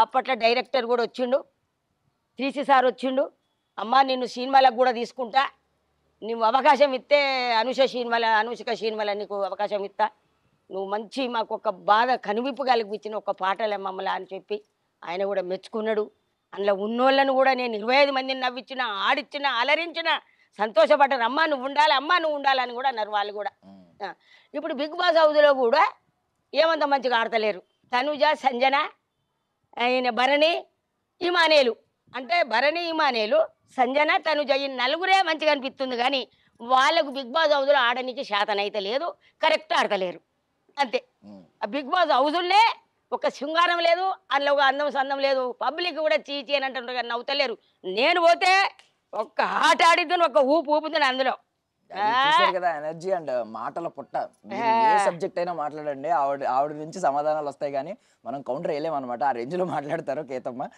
అప్పట్లో డైరెక్టర్ కూడా వచ్చిండు, 3C సార్ వచ్చిండు. అమ్మ నిన్ను సినిమాలకు కూడా తీసుకుంటా, నువ్వు అవకాశం ఇస్తే అనుష్క సినిమాల నీకు అవకాశం ఇస్తా, నువ్వు మంచి మాకు ఒక బాగా కనువిప్పు కలిగించిన ఒక పాటలే మమ్మల్ని అని చెప్పి ఆయన కూడా మెచ్చుకున్నాడు. అందులో ఉన్నోళ్ళను కూడా నేను 25 మందిని నవ్వించిన, ఆడిచ్చిన, అలరించిన, సంతోషపడ్డారు. అమ్మ నువ్వు ఉండాలి, అమ్మ నువ్వు ఉండాలని కూడా అన్నారు వాళ్ళు కూడా. ఇప్పుడు బిగ్ బాస్ హౌస్లో కూడా ఏమంత మంచిగా ఆడతలేరు. తనుజ, సంజన, ఆయన భరణి, ఇమానేలు, అంటే భరణి, ఇమానేలు, సంజన, తనుజ ఈ నలుగురే మంచిగా అనిపిస్తుంది. కానీ వాళ్ళకు బిగ్ బాస్ హౌస్లో ఆడడానికి శాతనైతే లేదు, కరెక్ట్ ఆడతలేరు అంతే. ఆ బిగ్ బాస్ హౌజుల్నే ఒక శృంగారం లేదు, అందులో ఒక అందం సందం లేదు. పబ్లిక్ కూడా చీచి అని అంటుంటారు కానీ నవ్వుతలేరు. నేను పోతే ఒక్క ఆట ఆడిద్దాను, ఒక్క ఊపు ఊపుతాను అందులో. చూసారు కదా ఎనర్జీ అండ్ మాటల పుట్ట. మీరు ఏ సబ్జెక్ట్ అయినా మాట్లాడండి, ఆవిడ నుంచి సమాధానాలు వస్తాయి కానీ మనం కౌంటర్ వేయలేమన్నమాట. ఆ రేంజ్ లో మాట్లాడతారు కేతమ్మ.